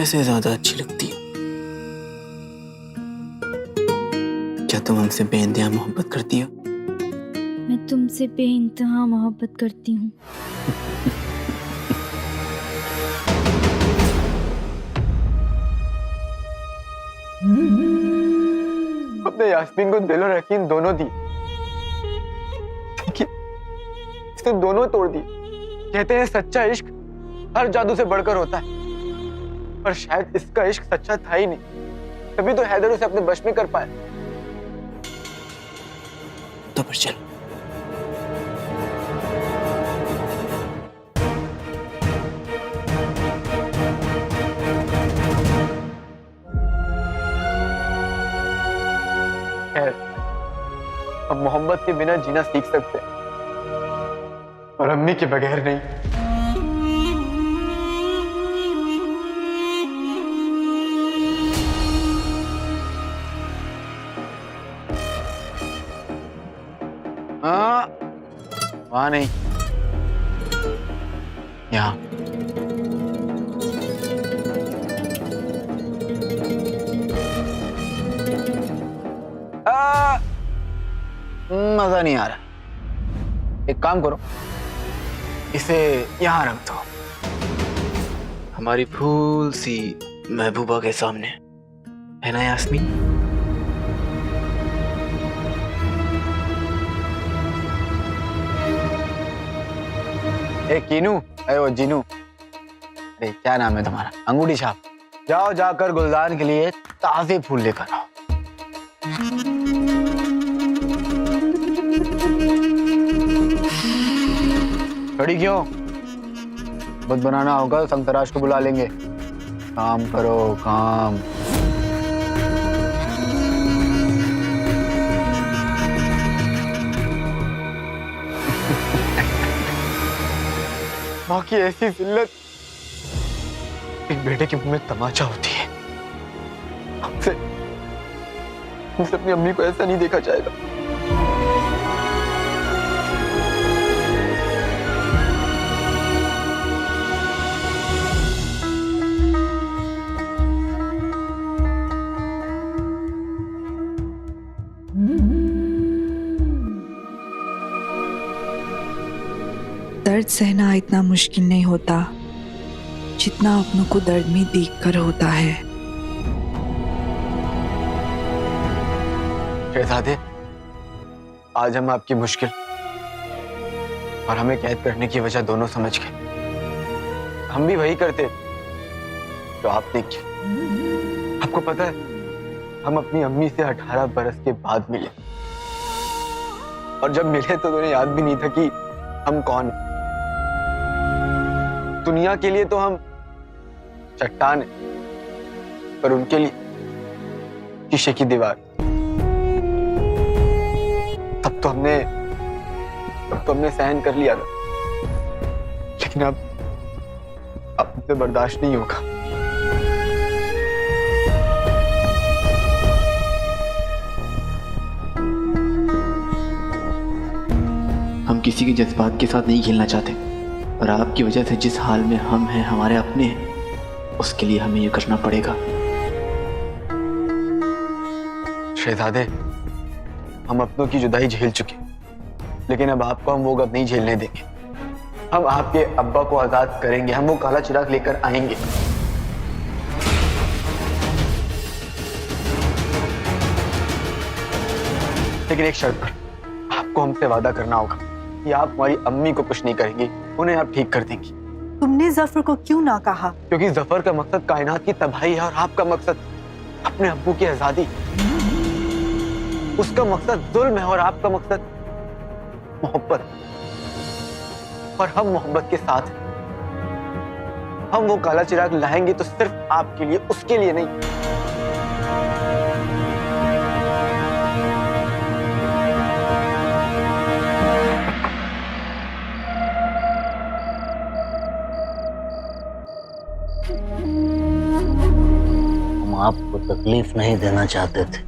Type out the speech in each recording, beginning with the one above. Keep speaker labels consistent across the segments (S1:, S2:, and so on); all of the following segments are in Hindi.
S1: कैसे ज्यादा अच्छी लगती हो? क्या तुम हमसे बेइंतहा मोहब्बत करती हो?
S2: मैं तुमसे बेइंतहा मोहब्बत करती हूँ।
S3: अपने यास्मीन को दिल और यकीन दोनों दी, लेकिन इसने दोनों तोड़ दी। कहते हैं सच्चा इश्क हर जादू से बढ़कर होता है, पर शायद इसका इश्क सच्चा था ही नहीं, तभी तो हैदर उसे अपने वश में कर पाया।
S1: तो फिर चल।
S3: खैर, अब मोहब्बत के बिना जीना सीख सकते हैं, और अम्मी के बगैर नहीं। हाँ, वहां नहीं, यहाँ। मजा नहीं आ रहा। एक काम करो, इसे यहाँ रख दो।
S1: हमारी फूल सी महबूबा के सामने, है ना यास्मीन?
S3: ए कीनू, अरे वो जीनू, अरे क्या नाम है तुम्हारा? अंगूठी छाप। जाओ जाकर गुलदान के लिए ताजे फूल लेकर आओ। खड़ी क्यों? बद बनाना होगा, संतराज को बुला लेंगे। काम करो, काम। माँ की ऐसी जिल्लत एक बेटे के मुंह में तमाचा होती है। हमसे अपनी अम्मी को ऐसा नहीं देखा जाएगा।
S4: दर्द सहना इतना मुश्किल नहीं होता जितना अपनों को दर्द में देखकर होता है।
S3: शहजादे, आज हम आपकी मुश्किल और हमें कैद करने की वजह दोनों समझ गए। हम भी वही करते जो आपने किया। आपको पता है, हम अपनी अम्मी से 18 बरस के बाद मिले, और जब मिले तो उन्हें याद भी नहीं था कि हम कौन हैं। दुनिया के लिए तो हम चट्टान हैं, पर उनके लिए शीशे की दीवार। तब तो हमने सहन कर लिया था, लेकिन अब मुझसे बर्दाश्त नहीं होगा।
S1: हम किसी के जज्बात के साथ नहीं खेलना चाहते, और आपकी वजह से जिस हाल में हम हैं, हमारे अपने हैं, उसके लिए हमें ये करना पड़ेगा।
S3: शहजादे, हम अपनों की जुदाई झेल चुके, लेकिन अब आपको हम वो गम नहीं झेलने देंगे। हम आपके अब्बा को आजाद करेंगे, हम वो काला चिराग लेकर आएंगे। लेकिन एक शर्त पर, आपको हमसे वादा करना होगा कि आप हमारी अम्मी को कुछ नहीं करेंगी, उन्हें आप ठीक कर देंगी।
S5: तुमने जफर को क्यों ना कहा?
S3: क्योंकि जफर का मकसद कायनात की तबाही है, और आपका मकसद अपने अब्बू की आजादी। उसका मकसद जुल्म है, और आपका मकसद मोहब्बत। और हम मोहब्बत के साथ हैं। हम वो काला चिराग लाएंगे तो सिर्फ आपके लिए, उसके लिए नहीं।
S6: हम आपको तकलीफ नहीं देना चाहते थे,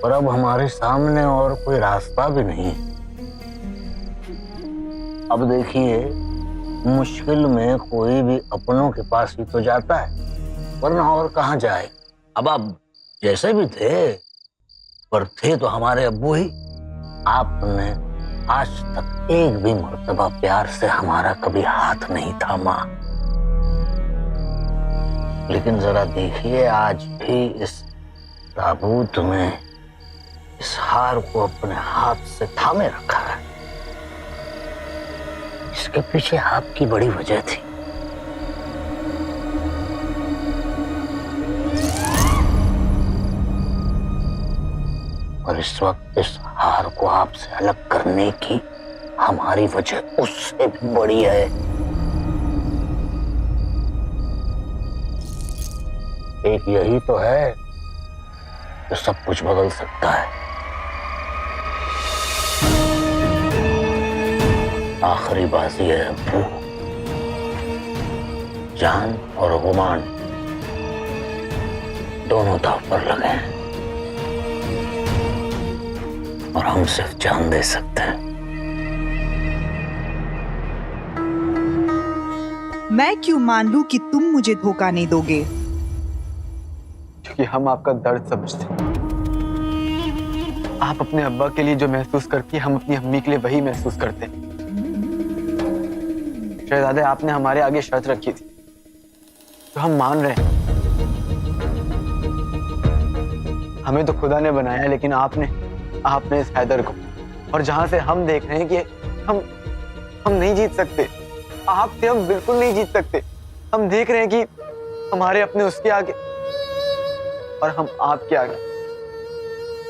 S6: और अब हमारे सामने और कोई रास्ता भी नहीं। अब देखिए, मुश्किल में कोई भी अपनों के पास ही तो जाता है। वरना और कहाँ जाए। अब आप जैसे भी थे, पर थे तो हमारे अब्बू ही। आपने आज तक एक भी मर्तबा प्यार से हमारा कभी हाथ नहीं थामा। लेकिन जरा देखिए, आज भी इस ताबूत में इस हार को अपने हाथ से थामे रखा है। इसके पीछे आपकी बड़ी वजह थी। और इस वक्त इस हार को आपसे अलग करने की हमारी वजह उससे भी बड़ी है। एक यही तो है जो सब कुछ बदल सकता है। आखिरी बाजी है अब्बू। जान और गुमान दोनों दांव पर लगे हैं, और हम सिर्फ जान दे सकते हैं।
S4: मैं क्यों मान लूं कि तुम मुझे धोखा नहीं दोगे?
S3: क्योंकि हम आपका दर्द समझते हैं। आप अपने अब्बा के लिए जो महसूस करती है, हम अपनी अम्मी के लिए वही महसूस करते हैं। शहजादे, आपने हमारे आगे शर्त रखी थी तो हम मान रहे हैं। हमें तो खुदा ने बनाया, लेकिन आपने इस हैदर को, और जहां से हम देख रहे हैं कि हम नहीं जीत सकते, आपसे हम बिल्कुल नहीं जीत सकते। हम देख रहे हैं कि हमारे अपने उसके आगे और हम आपके आगे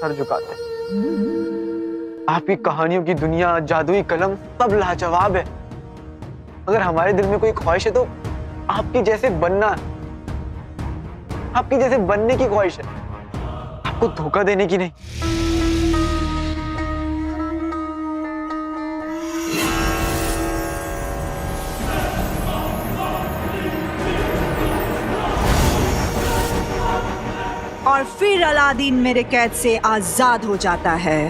S3: सर झुकाते हैं। आपकी कहानियों की दुनिया, जादुई कलम सब लाजवाब है। अगर हमारे दिल में कोई ख्वाहिश है तो आपकी जैसे बनना है, आपकी जैसे बनने की ख्वाहिश है, आपको धोखा देने की नहीं।
S4: और फिर अलादीन मेरे कैद से आजाद हो जाता है।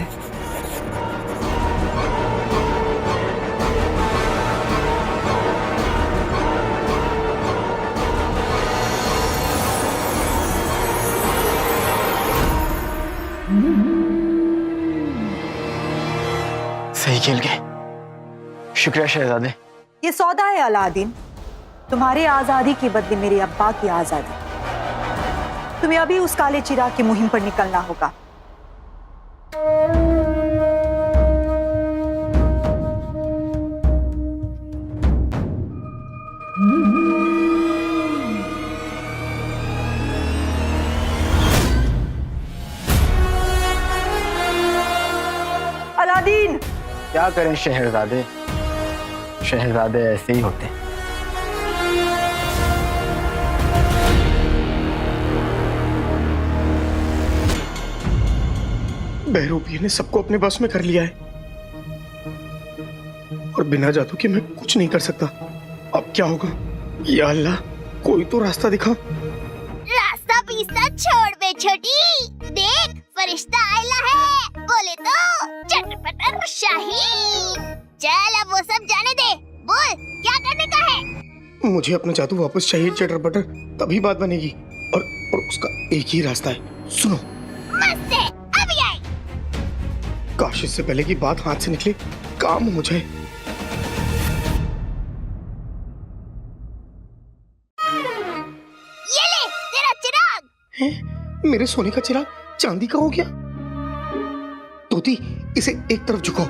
S3: सही खेल गए। शुक्रिया शहजादे।
S5: ये सौदा है अलादीन, तुम्हारे आजादी के बदले मेरे अब्बा की आजादी। तुम्हें अभी उस काले चिराग की मुहिम पर निकलना होगा। अलादीन!
S3: क्या करें शहजादे, शहजादे ऐसे ही होते हैं।
S7: बहरूपिया ने सबको अपने बस में कर लिया है, और बिना जादू के मैं कुछ नहीं कर सकता। अब क्या होगा? या अल्लाह, कोई तो रास्ता दिखा।
S8: रास्ता पीछा छोड़ बे छोटी, देख फरिश्ता आयला है, बोले तो चटपटर शाही। चल अब वो सब जाने दे, बोल क्या करने का है?
S7: मुझे अपना जादू वापस चाहिए चटर बटर, तभी बात बनेगी। और उसका एक ही रास्ता है, सुनो।
S8: मस्त है, अभी आई।
S7: काश इससे पहले की बात हाथ से निकले, काम हो जाए।
S8: ये ले तेरा चिराग।
S7: हैं? मेरे सोने का चिराग चांदी का हो गया? तोती, इसे एक तरफ झुकाओ।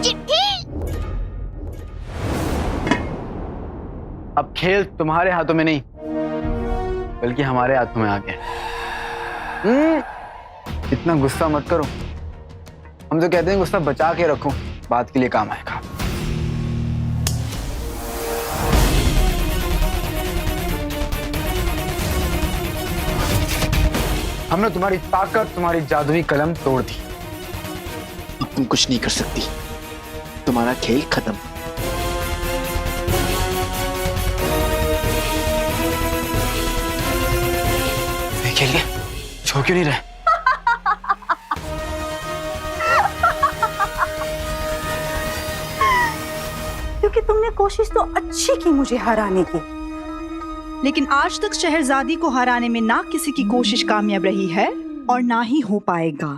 S8: चिट्ठी।
S3: अब खेल तुम्हारे हाथों में नहीं, बल्कि हमारे हाथों में आ गया। इतना गुस्सा मत करो। हम तो कहते हैं गुस्सा बचा के रखो, बात के लिए काम आएगा। हमने तुम्हारी ताकत, तुम्हारी जादुई कलम तोड़ दी।
S1: अब तुम कुछ नहीं कर सकती, तुम्हारा खेल खत्म।
S3: खेल गए, छोड़ क्यों नहीं रहे?
S5: कि तुमने कोशिश तो अच्छी की मुझे हराने की, लेकिन आज तक शहरजादी को हराने में ना किसी की कोशिश कामयाब रही है और ना ही हो पाएगा।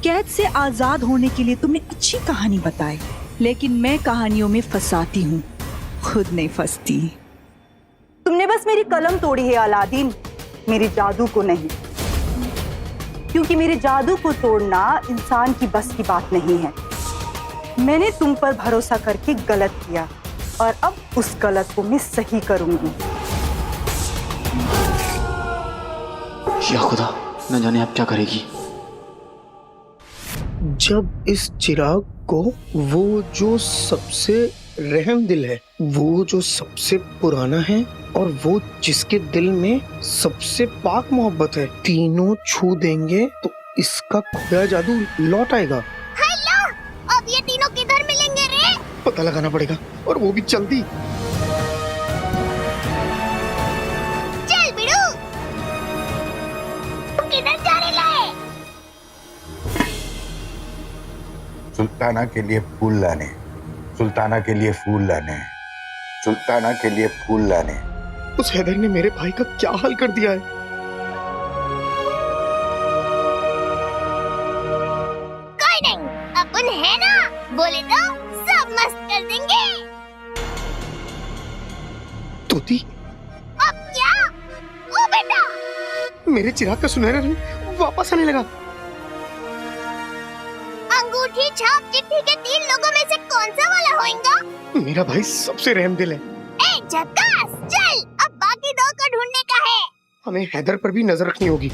S5: कैद से आजाद होने के लिए तुमने अच्छी कहानी बताई, लेकिन मैं कहानियों में फंसाती हूँ, खुद नहीं फंसती। तुमने बस मेरी कलम तोड़ी है अलादीन, मेरे जादू को नहीं, क्योंकि मेरे जादू को तोड़ना इंसान की बस की बात नहीं है। मैंने तुम पर भरोसा करके गलत किया और अब उस गलत को मैं सही करूंगी।
S1: या खुदा, न जाने आप क्या करेगी।
S7: जब इस चिराग को वो जो सबसे रहम दिल है, वो जो सबसे पुराना है और वो जिसके दिल में सबसे पाक मोहब्बत है, तीनों छू देंगे तो इसका खोया जादू लौट आएगा।
S8: हेलो, अब ये तीनों किधर मिलेंगे रे?
S7: पता लगाना पड़ेगा, और वो भी जल्दी।
S8: चल बिड़ू, तू किधर जाने लाए?
S9: सुल्ताना के लिए फूल लाने, सुल्ताना के लिए फूल लाने, सुल्ताना के लिए फूल लाने।
S7: उस हैदर ने मेरे भाई का क्या हाल कर दिया है।
S8: कोई नहीं, अपन है ना, बोले तो सब मस्त कर देंगे।
S7: तोती,
S8: अब क्या? ओ बेटा,
S7: मेरे चिराग का सुनहरा रंग वापस आने लगा।
S8: अंगूठी छाप चिट्ठी के 3 लोगों में से कौन सा वाला होएगा?
S7: मेरा भाई सबसे रहम दिल है।
S8: ए झक्कास, चल अब बाकी 2 को ढूंढने का है।
S7: हमें हैदर पर भी नजर रखनी होगी।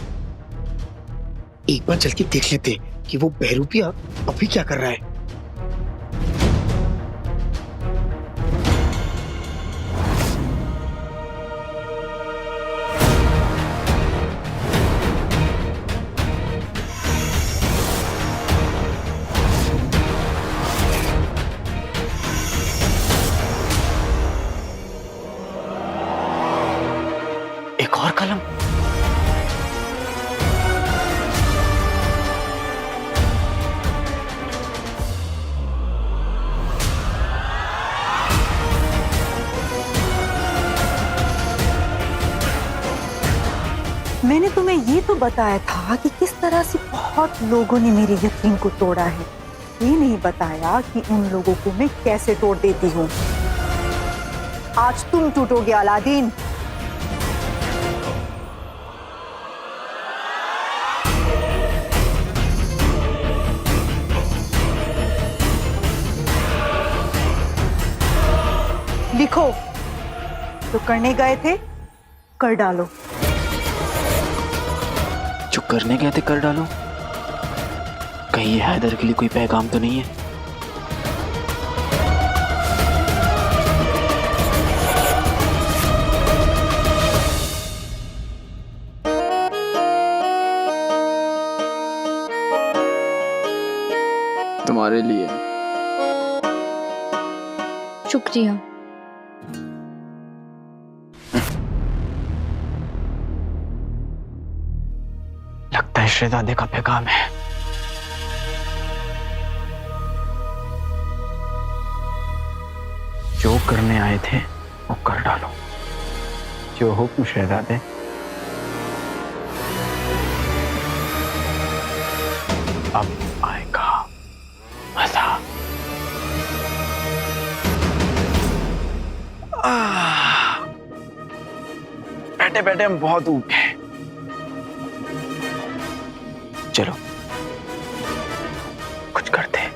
S7: एक बार चल के देख लेते कि वो बहरूपिया अभी क्या कर रहा है।
S1: एक और कलम।
S5: मैंने तुम्हें ये तो बताया था कि किस तरह से बहुत लोगों ने मेरे यकीन को तोड़ा है, ये नहीं बताया कि उन लोगों को मैं कैसे तोड़ देती हूँ। आज तुम टूटोगे अलादीन। लिखो, जो करने गए थे कर डालो।
S1: जो करने गए थे कर डालो। कहीं ये हैदर के लिए कोई पैगाम तो नहीं है? तुम्हारे लिए।
S2: शुक्रिया।
S1: लगता है शहजादे का पैगाम है। जो करने आए थे वो कर डालो। जो हुक्म शहजादे। अब आएगा मजा। बैठे बैठे हम बहुत ऊब गए। चलो कुछ करते हैं।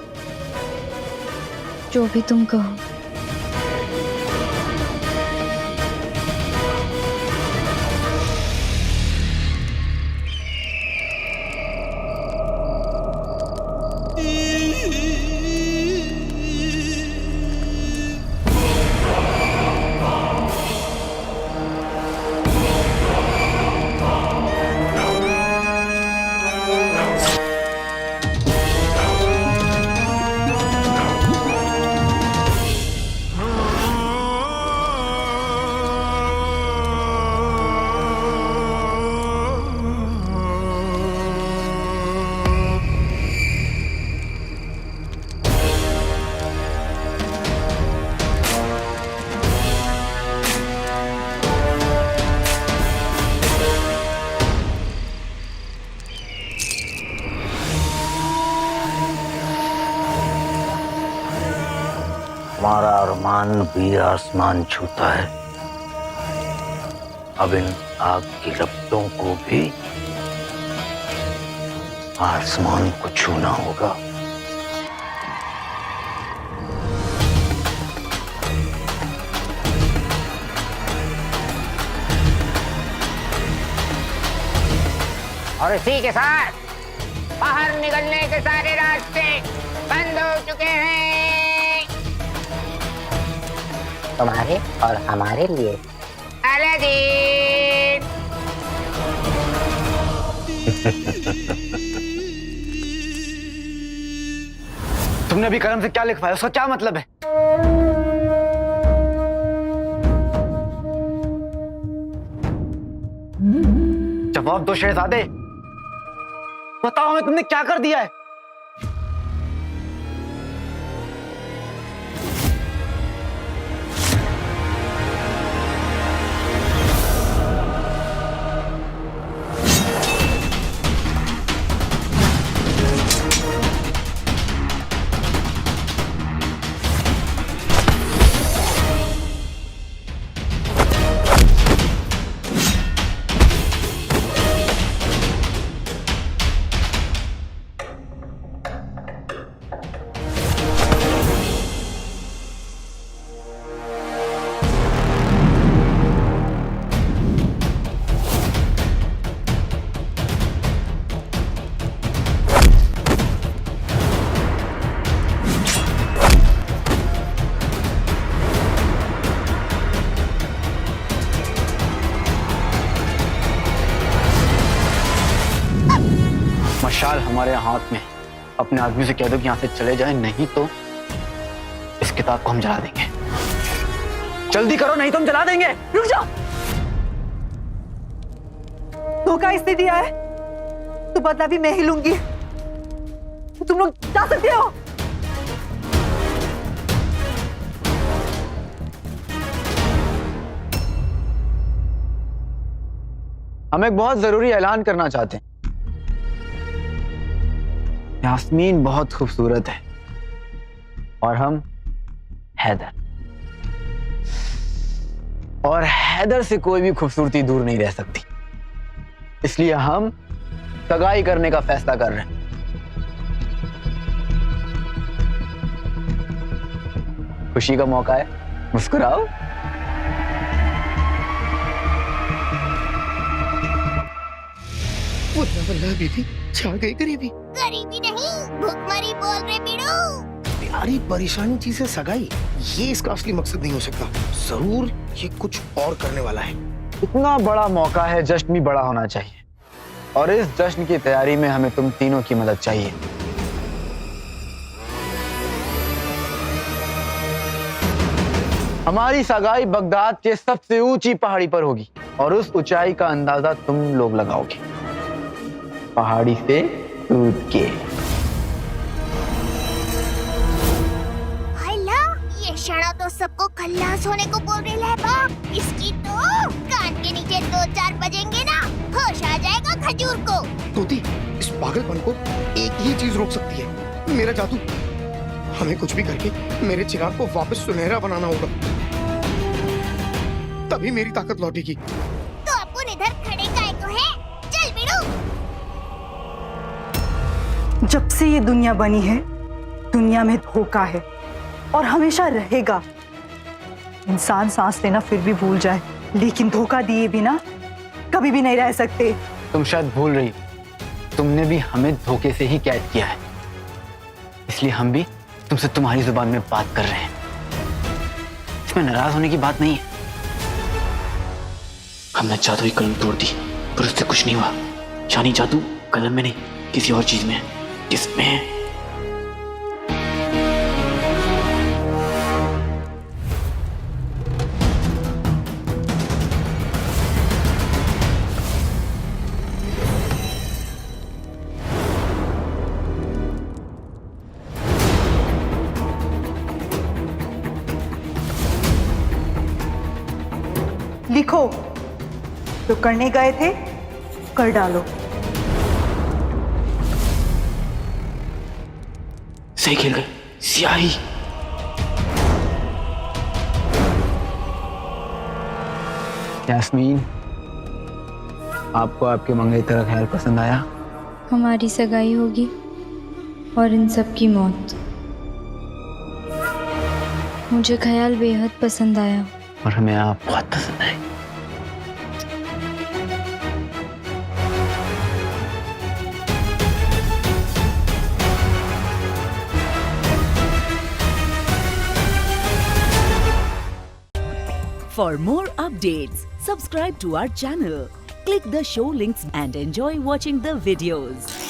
S2: जो भी तुम कहो।
S6: चांद भी आसमान छूता है, अब इन आग की लपटों को भी आसमान को छूना होगा।
S10: और इसी के साथ बाहर निकलने के सारे रास्ते बंद हो चुके हैं तुम्हारे और हमारे लिए। अलादीन।
S3: तुमने अभी कलम से क्या लिखवाया, उसका क्या मतलब है? जवाब दो शहजादे, बताओ हमें तुमने क्या कर दिया है? मशाल हमारे हाथ में, अपने आदमी से कह दो कि यहां से चले जाए, नहीं तो इस किताब को हम जला देंगे। जल्दी करो नहीं तो हम जला देंगे।
S5: रुक जाओ। धोखा इसने दिया है तो बदला भी मैं ही लूंगी। तुम लोग जा सकते हो।
S3: हम एक बहुत जरूरी ऐलान करना चाहते हैं। यास्मीन बहुत खूबसूरत है और हम हैदर, और हैदर से कोई भी खूबसूरती दूर नहीं रह सकती, इसलिए हम सगाई करने का फैसला कर रहे हैं। खुशी का मौका है, मुस्कुराओ।
S7: वल्ला बीबी छा गई गरीबी।
S8: गरीबी नहीं, भूखमरी बोल रहे बीड़ू।
S7: प्यारी परेशानी चीजें सगाई, ये इसका असली मकसद नहीं हो सकता। जरूर ये कुछ और करने वाला है।
S3: इतना बड़ा मौका है, जश्न भी बड़ा होना चाहिए, और इस जश्न की तैयारी में हमें तुम तीनों की मदद चाहिए। हमारी सगाई बगदाद के सबसे ऊंची पहाड़ी पर होगी, और उस ऊंचाई का अंदाजा तुम लोग लगाओगे पहाड़ी से कूद के।
S8: हायला, ये शड़ा तो सबको खल्लास होने को बोल रही है बाप। इसकी तो कान के नीचे 2-4 बजेंगे ना, होश आ जाएगा खजूर को।
S7: तोती, इस पागलपन को एक ही चीज रोक सकती है, मेरा जादू। हमें कुछ भी करके मेरे चिराग को वापस सुनहरा बनाना होगा, तभी मेरी ताकत लौटेगी।
S8: तो अपन इधर खड़े काहे को है? चल बिड़ू।
S5: जब से ये दुनिया बनी है, दुनिया में धोखा है और हमेशा रहेगा। इंसान सांस लेना फिर भी भूल जाए, लेकिन धोखा दिए बिना कभी भी नहीं रह सकते।
S3: तुम शायद भूल रही, तुमने भी हमें धोखे से ही कैद किया है, इसलिए हम भी तुमसे तुम्हारी जुबान में बात कर रहे हैं। इसमें नाराज होने की बात नहीं है।
S1: हमने जादू की कलम तोड़ दी, पर उससे कुछ नहीं हुआ। यानी जादू कलम में नहीं, किसी और चीज में है। किसमें है?
S5: लिखो, जो करने गए थे कर डालो।
S1: सही खेल गए। स्याही।
S3: यास्मीन, आपको आपके मंगेतर का ख्याल पसंद आया?
S2: हमारी सगाई होगी और इन सब की मौत। मुझे ख्याल बेहद पसंद आया
S3: और हमें आप बहुत पसंद आए।
S11: For more updates, subscribe to our channel, click the show links and enjoy watching the videos.